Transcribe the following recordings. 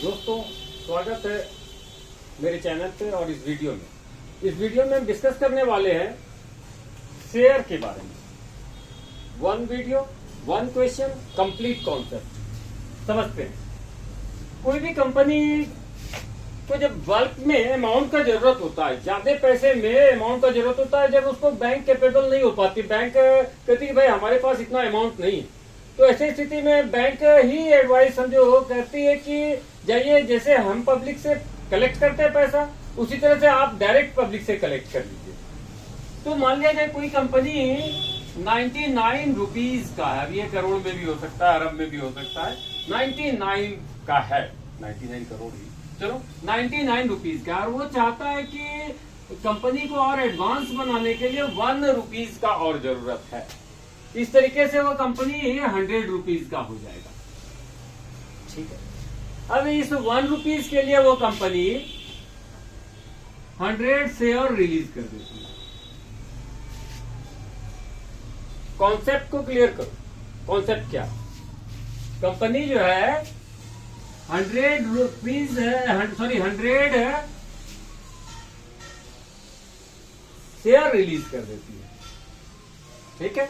दोस्तों, स्वागत है मेरे चैनल पे और इस वीडियो में हम डिस्कस करने वाले हैं शेयर के बारे में। One video, one question, complete concept. समझते हैं, कोई भी कंपनी को जब बल्क में अमाउंट का जरूरत होता है, ज्यादा पैसे में अमाउंट का जरूरत होता है, जब उसको बैंक कैपेबल नहीं हो पाती, बैंक कहती है भाई हमारे पास इतना अमाउंट नहीं है, तो ऐसी स्थिति में बैंक ही एडवाइस समझो कहती है कि जाइए, जैसे हम पब्लिक से कलेक्ट करते हैं पैसा, उसी तरह से आप डायरेक्ट पब्लिक से कलेक्ट कर लीजिए। तो मान लिया जाए कोई कंपनी 99 रुपीज का है, अब ये करोड़ में भी हो सकता है, अरब में भी हो सकता है, 99 का है, 99 करोड़ ही चलो 99 रुपीज का, और वो चाहता है कि कंपनी को और एडवांस बनाने के लिए 1 रुपीज का और जरूरत है। इस तरीके से वो कंपनी 100 रुपीज का हो जाएगा। ठीक है, अब इस 1 रुपीज के लिए वो कंपनी 100 शेयर रिलीज कर देती है। कॉन्सेप्ट को क्लियर करो। कॉन्सेप्ट क्या? कंपनी जो है 100 रुपीज है, सॉरी 100 शेयर रिलीज कर देती है। ठीक है,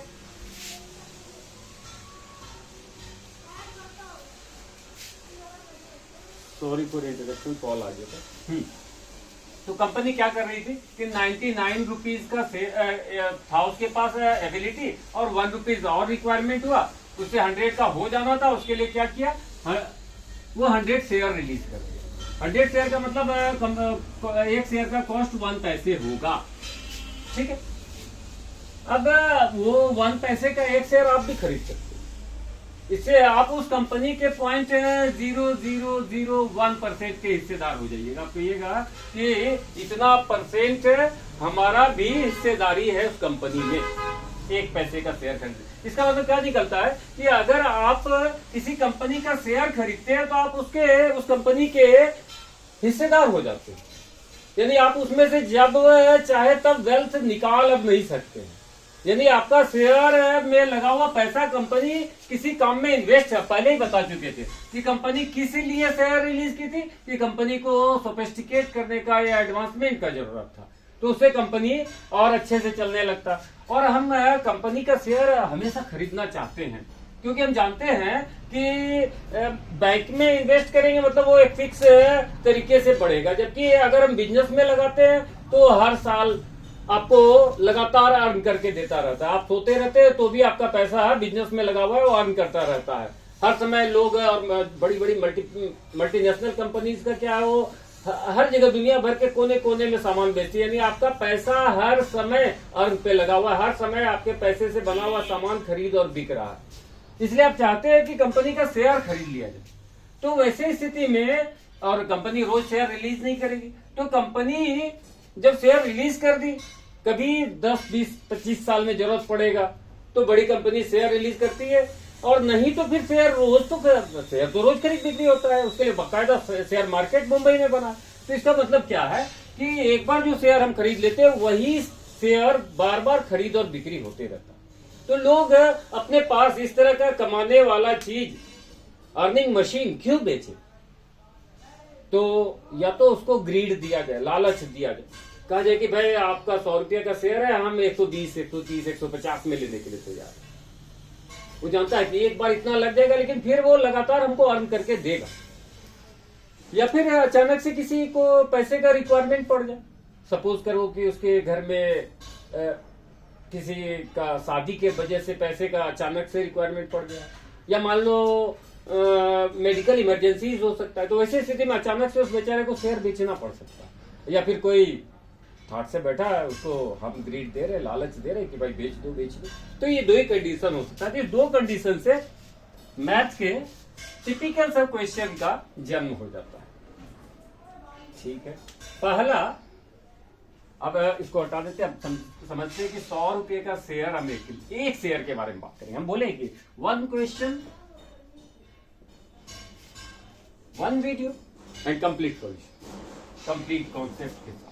सॉरी फॉर इंटरप्शन, कॉल आ गया था। तो कंपनी क्या कर रही थी कि 99 रुपीज का था उसके पास एबिलिटी, और 1 रुपीज और रिक्वायरमेंट हुआ, उससे 100 का हो जाना था। उसके लिए क्या किया, वो 100 शेयर रिलीज कर दिया। 100 शेयर का मतलब एक शेयर का कॉस्ट 1 पैसे होगा। ठीक है, अब वो 1 पैसे का एक शेयर आप भी खरीद सकते हो। इससे आप उस कंपनी के 0.0001% के हिस्सेदार हो जाइएगा। आप कहिएगा कि इतना परसेंट हमारा भी हिस्सेदारी है उस कंपनी में, 1 पैसे का शेयर खरीदे। इसका मतलब क्या निकलता है कि अगर आप किसी कंपनी का शेयर खरीदते हैं तो आप उस कंपनी के हिस्सेदार हो जाते हैं। यानी आप उसमें से जब चाहे तब वेल्थ निकाल अब नहीं सकते हैं। यानी आपका शेयर में लगा हुआ पैसा कंपनी किसी काम में इन्वेस्ट है। पहले ही बता चुके थे कि कंपनी किस लिए शेयर रिलीज की थी, कि कंपनी को सोफिस्टिकेट करने का या एडवांसमेंट का जरूरत था, तो उससे कंपनी और अच्छे से चलने लगता। और हम कंपनी का शेयर हमेशा खरीदना चाहते हैं, क्योंकि हम जानते हैं कि बैंक में इन्वेस्ट करेंगे मतलब वो एक फिक्स तरीके से बढ़ेगा, जबकि अगर हम बिजनेस में लगाते हैं तो हर साल आपको लगातार अर्न करके देता रहता है। आप सोते रहते हैं तो भी आपका पैसा बिजनेस में लगा हुआ है, वो अर्न करता रहता है हर समय। लोग और बड़ी बड़ी मल्टीनेशनल कंपनीज का क्या है, वो हर जगह दुनिया भर के कोने कोने में सामान बेचती है। यानी आपका पैसा हर समय अर्न पे लगा हुआ है, हर समय आपके पैसे से बना हुआ सामान खरीद और बिक रहा है। इसलिए आप चाहते हैं कि कंपनी का शेयर खरीद लिया जाए। तो वैसे स्थिति में, और कंपनी रोज शेयर रिलीज नहीं करेगी, तो कंपनी जब शेयर रिलीज कर दी, कभी 10, 20, 25 साल में जरूरत पड़ेगा तो बड़ी कंपनी शेयर रिलीज करती है, और नहीं तो फिर शेयर तो रोज खरीद बिक्री होता है। उसके लिए बाकायदा शेयर मार्केट मुंबई में बना। तो इसका मतलब क्या है कि एक बार जो शेयर हम खरीद लेते हैं वही शेयर बार बार खरीद और बिक्री होते रहता है। तो लोग अपने पास इस तरह का कमाने वाला चीज, अर्निंग मशीन क्यों बेचे? तो या तो उसको ग्रीड दिया जाए, लालच दिया जाए, कहा जाए कि भाई आपका 100 रुपये का शेयर है, हम 120, 130, 150 में लेने के लिए तैयार है। वो जानता है कि एक बार इतना लग जाएगा, लेकिन फिर वो लगातार हमको अर्न करके देगा। या फिर अचानक से किसी को पैसे का रिक्वायरमेंट पड़ जाए, सपोज करो कि उसके घर में किसी का शादी के वजह से पैसे का अचानक से रिक्वायरमेंट पड़ गया, या मान लो मेडिकल इमरजेंसी हो सकता है। तो वैसे स्थिति में अचानक से उस बेचारे को शेयर बेचना पड़ सकता है। या फिर कोई थाट से बैठा है, उसको हम ग्रीड दे रहे, लालच दे रहे कि भाई बेच दो बेच दो। तो ये 2 ही कंडीशन हो सकता है। ये 2 कंडीशन से मैथ के टिपिकल सब क्वेश्चन का जन्म हो जाता है। ठीक है, पहला, अब इसको हटा देते हैं। अब समझते हैं कि 100 रुपये का शेयर, हम एक शेयर के बारे में बात करेंगे। हम बोले कि 1 question, 1 video and complete solution, complete concept के साथ।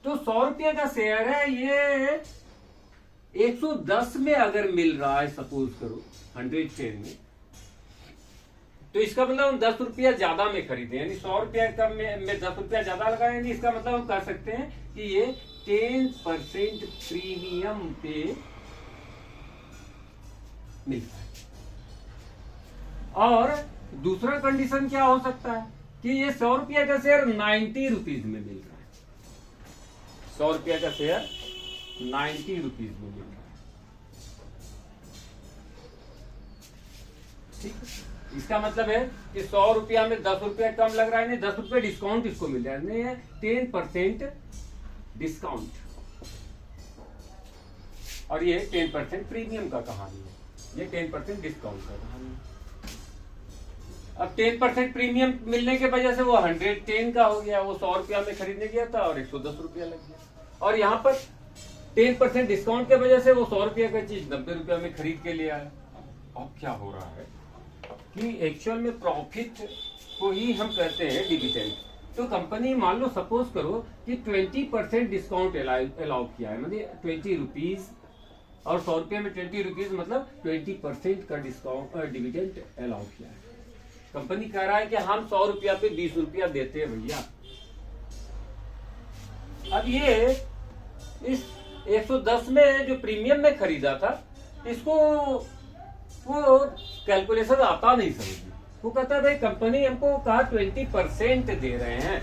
तो 100 रुपये का शेयर है, ये 110 में अगर मिल रहा है, सपोज करो 110 में, तो इसका मतलब हम 10 रुपया ज्यादा में खरीदे, यानी 100 रुपया कम में 10 रुपया ज्यादा लगाए, यानी इसका मतलब हम कह सकते हैं कि ये 10% प्रीमियम पे मिलता है। और दूसरा कंडीशन क्या हो सकता है कि ये 100 रुपया का शेयर 90 रुपीज में मिल रहा है, 100 रुपया का शेयर 90 रुपीज में मिल रहा है। ठीक है, इसका मतलब है कि 100 रुपया में 10 रुपया कम लग रहा है, नहीं 10 रुपया डिस्काउंट इसको मिल रहा है, नहीं 10% डिस्काउंट, और ये 10% प्रीमियम का कहानी है, ये 10% डिस्काउंट का कहानी है। अब 10% प्रीमियम मिलने के वजह से वो 110 का हो गया, वो 100 रुपया में खरीदने गया था और 110 रुपया लग गया। और यहाँ पर 10% डिस्काउंट के वजह से वो 100 रुपया का चीज 90 रुपया में खरीद के ले आया। अब क्या हो रहा है कि एक्चुअल में प्रॉफिट को ही हम कहते हैं डिविडेंड। तो कंपनी मान लो सपोज करो कि 20% डिस्काउंट अलाउ किया है, मतलब 20 रुपीज, और 100 रुपये में 20 रुपीज मतलब 20% का डिस्काउंट डिविडेंड अलाउ किया है। कंपनी कह रहा है कि हम 100 रुपया पे 20 रुपया देते हैं भैया। अब ये इस 110 में जो प्रीमियम में खरीदा था, इसको वो कैलकुलेशन आता नहीं समझ। वो कहता है भाई कंपनी हमको कहा 20% दे रहे हैं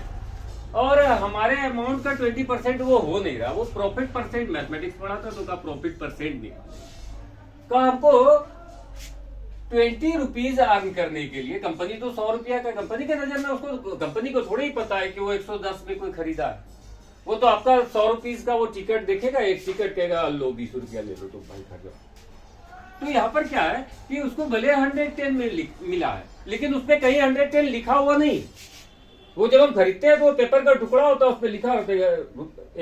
और हमारे अमाउंट का 20% वो हो नहीं रहा, वो प्रॉफिट परसेंट, मैथमेटिक्स पढ़ा था तो का प्रॉफिट परसेंट निकाल का हमको 20 रुपीज अर्न करने के लिए। कंपनी तो 100 रुपया का, कंपनी के नजर में उसको, कंपनी को थोड़ा ही पता है कि वो 110 में कोई खरीदा है। वो तो आपका 100 रुपीज का वो टिकट देखेगा, एक टिकट कहेगा लो 20 रुपया ले लो तुम भाई खरीदो। तो यहाँ पर क्या है कि उसको भले 110 में मिला है, लेकिन उसपे कहीं 110 लिखा हुआ नहीं। वो जब हम खरीदते हैं तो पेपर का टुकड़ा होता है, उस पर लिखा होता है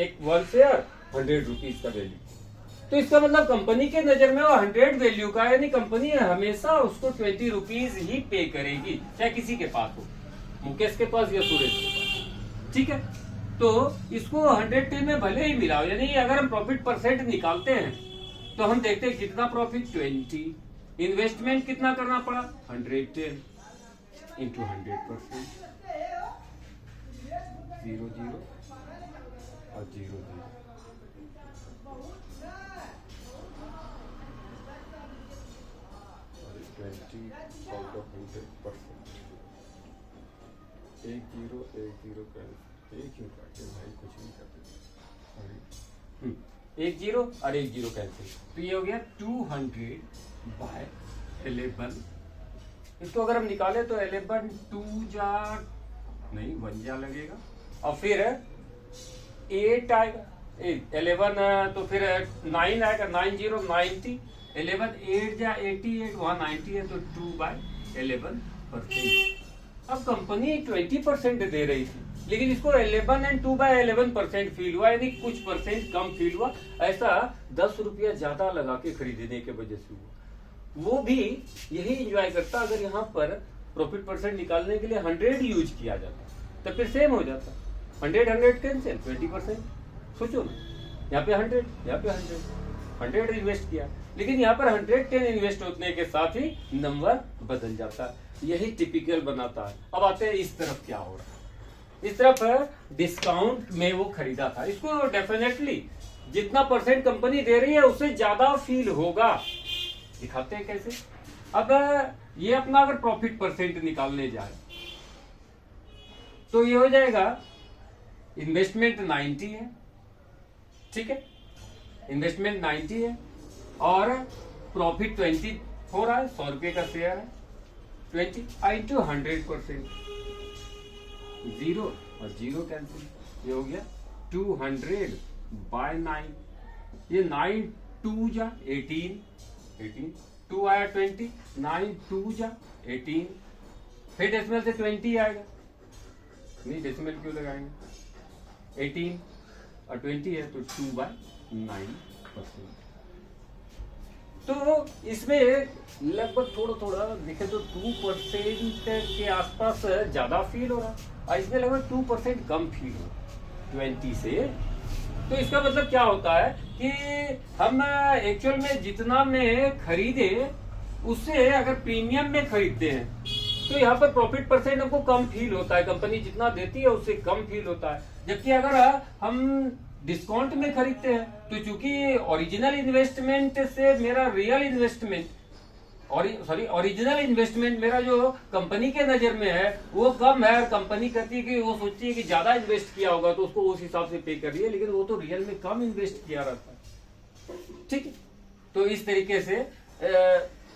एक 1 शेयर 100 रुपीज का वैल्यू। तो इसका मतलब कंपनी के नजर में वो 100 वैल्यू का, यानी कंपनी हमेशा उसको 20 रुपीज ही पे करेगी, चाहे किसी के पास हो, मुकेश के पास या सुरेश के पास। ठीक है, तो इसको 110 में भले ही मिला हो, यानी अगर हम प्रॉफिट परसेंट निकालते हैं तो हम देखते हैं कितना प्रॉफिट 20, इन्वेस्टमेंट कितना करना पड़ा 110 इंटू 100%, 0 0 और 0 0। आउट ऑफ 100%, 1 0 1 0 का एक क्यों काटे भाई, कुछ नहीं करते। 1 0 और 1 0 कैंसिल, तो ये हो गया 200/11। इसको अगर हम निकाले तो 11 2 जा नहीं 1 जा लगेगा, और फिर 8 आएगा, 11 तो फिर 9 आएगा, 9 0 90, 11 8 जा 88, वहां 90 है तो 2/11%। अब कंपनी 20% दे रही थी, लेकिन इसको 11 एंड 2/11% फील हुआ, यानी कुछ परसेंट कम फील हुआ। ऐसा 10 रुपया ज्यादा लगा के खरीदने के वजह से हुआ। वो भी यही एंजॉय करता अगर यहाँ पर प्रॉफिट परसेंट निकालने के लिए 100 यूज किया जाता, तो फिर सेम हो जाता। 100 कैंसिल, 20%। सोचो ना, यहाँ पे 100, यहाँ पे 100 इन्वेस्ट किया, लेकिन यहाँ पर 110 इन्वेस्ट होने के साथ ही नंबर बदल जाता है। यही टिपिकल बनाता है। अब आते हैं इस तरफ क्या हो रहा है। इस तरफ डिस्काउंट में वो खरीदा था, इसको डेफिनेटली जितना परसेंट कंपनी दे रही है उससे ज्यादा फील होगा। दिखाते हैं कैसे। अब ये अपना अगर प्रॉफिट परसेंट निकालने जाए तो ये हो जाएगा, इन्वेस्टमेंट 90 है, ठीक है, इन्वेस्टमेंट 90 है और प्रॉफिट 20 हो रहा है, 100 रुपये का शेयर है, 20 इंटू 100%, 0 और 0 कैंसिल, ये हो गया 200/9। ये 9 2 जा 18, 2 आया 20, 9 2 जा 18, फिर डेसिमल से 20 आएगा, नहीं डेसिमल क्यों लगाएंगे, 18 और 20 है तो 2/9%। तो इसमें लगभग थोड़ा थोड़ा देखे तो 2% के आसपास ज्यादा फील हो रहा और इसमें लगभग 2% कम फील हो रहा 20 से। तो इसका मतलब क्या होता है कि हम एक्चुअल में जितना में खरीदे उससे अगर प्रीमियम में खरीदते हैं तो यहाँ पर प्रॉफिट परसेंट हमको कम फील होता है, कंपनी जितना देती है उससे कम फील होता है। जबकि अगर हम डिस्काउंट में खरीदते हैं तो चूंकि ओरिजिनल इन्वेस्टमेंट से मेरा रियल इन्वेस्टमेंट ओरिजिनल इन्वेस्टमेंट मेरा जो कंपनी के नजर में है वो कम है, और कंपनी कहती है कि वो सोचती है कि ज्यादा इन्वेस्ट किया होगा तो उसको उस हिसाब से पे कर रही है, लेकिन वो तो रियल में कम इन्वेस्ट किया रहता है। ठीक है, तो इस तरीके से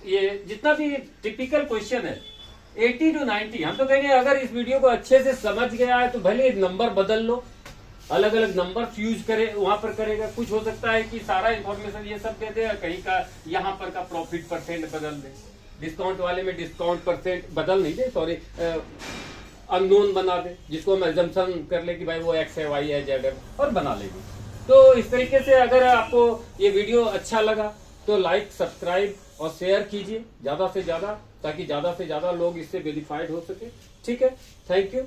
ये जितना भी टिपिकल क्वेश्चन है 80 to 90, हम तो कहेंगे अगर इस वीडियो को अच्छे से समझ गया है तो भले नंबर बदल लो, अलग अलग नंबर यूज करे, वहां पर करेगा। कुछ हो सकता है कि सारा इंफॉर्मेशन ये सब दे दे, कहीं का यहाँ पर का प्रॉफिट परसेंट बदल दे, डिस्काउंट वाले में डिस्काउंट परसेंट बदल नहीं दे, सॉरी अननोन बना दे, जिसको हम एजम्पशन कर ले कि भाई वो एक्स है, वाई है, जेड है, और बना लेंगे। तो इस तरीके से अगर आपको ये वीडियो अच्छा लगा तो लाइक, सब्सक्राइब और शेयर कीजिए ज्यादा से ज्यादा, ताकि ज्यादा से ज्यादा लोग इससे बेनिफाइड हो सके। ठीक है, थैंक यू।